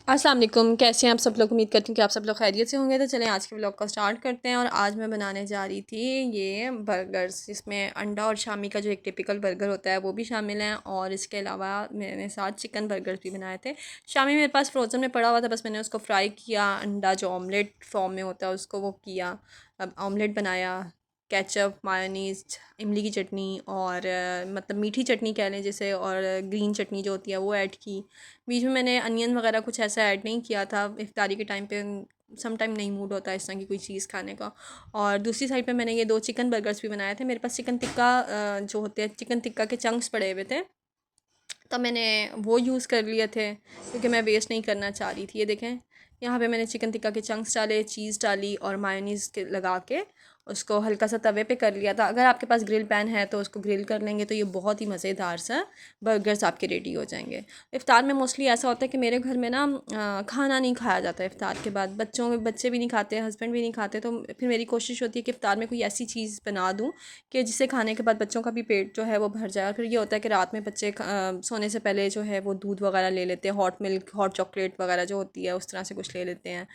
अस्सलाम वालेकुम, कैसे हैं आप सब लोग। उम्मीद करती हूँ कि आप सब लोग खैरियत से होंगे। तो चलें आज के व्लॉग को स्टार्ट करते हैं। और आज मैं बनाने जा रही थी ये बर्गर्स, जिसमें अंडा और शामी का जो एक टिपिकल बर्गर होता है वो भी शामिल है। और इसके अलावा मैंने साथ चिकन बर्गर्स भी बनाए थे। शामी मेरे पास फ्रोज़न में पड़ा हुआ था, बस मैंने उसको फ्राई किया। अंडा जो ऑमलेट फॉर्म में होता है उसको वो किया, अब ऑमलेट बनाया। केचप, मायोनीज़, इमली की चटनी और मतलब मीठी चटनी कह लें जैसे, और ग्रीन चटनी जो होती है वो ऐड की। बीच में मैंने अनियन वगैरह कुछ ऐसा ऐड नहीं किया था। इफ्तारी के टाइम पे सम टाइम नहीं मूड होता इस तरह की कोई चीज़ खाने का। और दूसरी साइड पे मैंने ये 2 चिकन बर्गर्स भी बनाए थे। मेरे पास चिकन टिक्का जो होते हैं, चिकन टिक्का के चंक्स पड़े हुए थे, तो मैंने वो यूज़ कर लिए थे क्योंकि मैं वेस्ट नहीं करना चाह रही थी। ये देखें, यहाँ पे मैंने चिकन टिक्का के चंक्स डाले, चीज़ डाली और मायोनीज़ के लगा के उसको हल्का सा तवे पे कर लिया था। अगर आपके पास ग्रिल पैन है तो उसको ग्रिल कर लेंगे तो ये बहुत ही मज़ेदार सा बर्गर्स आपके रेडी हो जाएंगे। इफ़्तार में मोस्टली ऐसा होता है कि मेरे घर में ना खाना नहीं खाया जाता है इफ़्तार के बाद। बच्चे भी नहीं खाते, हस्बैंड भी नहीं खाते, तो फिर मेरी कोशिश होती है कि इफ़्तार में कोई ऐसी चीज़ बना दूँ कि जिसे खाने के बाद बच्चों का भी पेट जो है वो भर जाए। और फिर ये होता है कि रात में बच्चे सोने से पहले जो है वो दूध वगैरह ले लेते हैं, हॉट मिल्क, हॉट चॉकलेट वगैरह जो होती है उस तरह से कुछ ले लेते हैं।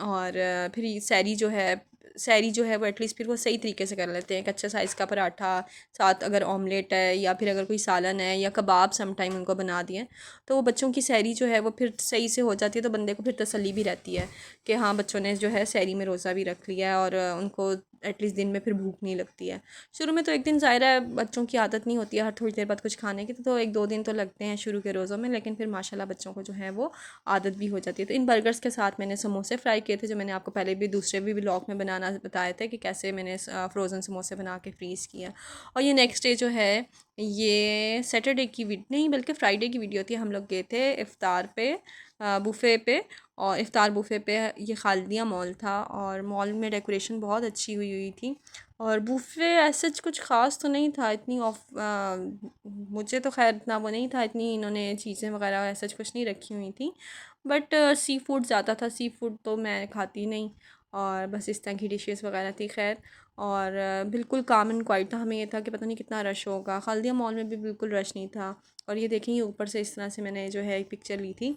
और फिर ये सैरी जो है वो एटलीस्ट फिर वो सही तरीके से कर लेते हैं। एक अच्छा साइज़ का पराठा, साथ अगर ऑमलेट है या फिर अगर कोई सालन है या कबाब सम टाइम उनको बना दिए, तो वो बच्चों की सैरी जो है वो फिर सही से हो जाती है। तो बंदे को फिर तसल्ली भी रहती है कि हाँ, बच्चों ने जो है सैरी में रोज़ा भी रख लिया है और उनको एटलीस्ट दिन में फिर भूख नहीं लगती है। शुरू में तो एक दिन ज़ाहिर है बच्चों की आदत नहीं होती है हर थोड़ी देर बाद कुछ खाने की, तो 1-2 दिन तो लगते हैं शुरू के रोज़ों में, लेकिन फिर माशाल्लाह बच्चों को जो है वो आदत भी हो जाती है। तो इन बर्गर्स के साथ मैंने समोसे फ्राई किए थे, जो मैंने आपको पहले भी दूसरे भी व्लॉग में बनाना बताए थे कि कैसे मैंने फ़्रोज़न समोसे बना के फ्रीज़ किया। और ये नेक्स्ट डे जो है, ये सैटरडे की नहीं बल्कि फ्राइडे की वीडियो थी। हम लोग गए थे इफ़्तार पे, बुफ़े पे। और इफ़्तार बुफ़े पे ये खालिदिया मॉल था और मॉल में डेकोरेशन बहुत अच्छी हुई हुई थी। और बुफ़े ऐसे कुछ ख़ास तो नहीं था, इतनी मुझे तो खैर इतना वो नहीं था, इतनी इन्होंने चीज़ें वगैरह ऐसा कुछ नहीं रखी हुई थी। बट सी फूड ज़्यादा था, सी फूड तो मैं खाती नहीं, और बस इस तरह की डिशेस वगैरह थी खैर। और बिल्कुल काम एंड क्वाइट था। हमें ये था कि पता नहीं कितना रश होगा। खालिदिया मॉल में भी बिल्कुल रश नहीं था। और ये देखें, ऊपर से इस तरह से मैंने जो है एक पिक्चर ली थी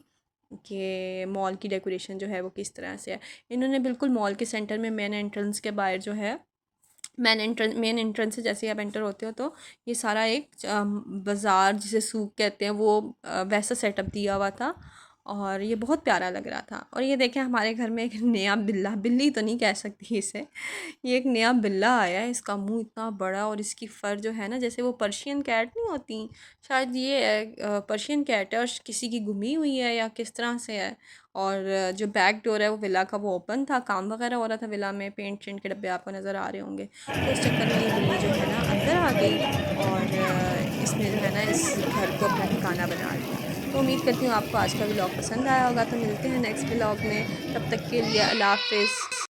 कि मॉल की डेकोरेशन जो है वो किस तरह से है। इन्होंने बिल्कुल मॉल के सेंटर में मेन एंट्रेंस के बाहर जो है, मेन एंट्रेंस से जैसे ही आप एंटर होते हो तो ये सारा एक बाज़ार जिसे सूक कहते हैं वो वैसा सेटअप दिया हुआ था। और ये बहुत प्यारा लग रहा था। और ये देखें, हमारे घर में एक नया बिल्ला, बिल्ली तो नहीं कह सकती इसे, ये एक नया बिल्ला आया है। इसका मुंह इतना बड़ा और इसकी फ़र जो है ना, जैसे वो पर्शियन कैट नहीं होती, शायद ये पर्शियन कैट है और किसी की गुमी हुई है या किस तरह से है। और जो बैक डोर है वो विला का वो ओपन था, काम वगैरह हो रहा था विला में, पेंट शेंट के डब्बे आपको नज़र आ रहे होंगे। तो इस चक्कर में ये बिल्ली जो है ना अंदर आ गई और इसमें जो है ना इस घर को अपना ठिकाना बना लिया। तो उम्मीद करती हूँ आपको आज का व्लॉग पसंद आया होगा। तो मिलते हैं नेक्स्ट व्लॉग में, तब तक के लिए अल्लाह हाफ़िज़।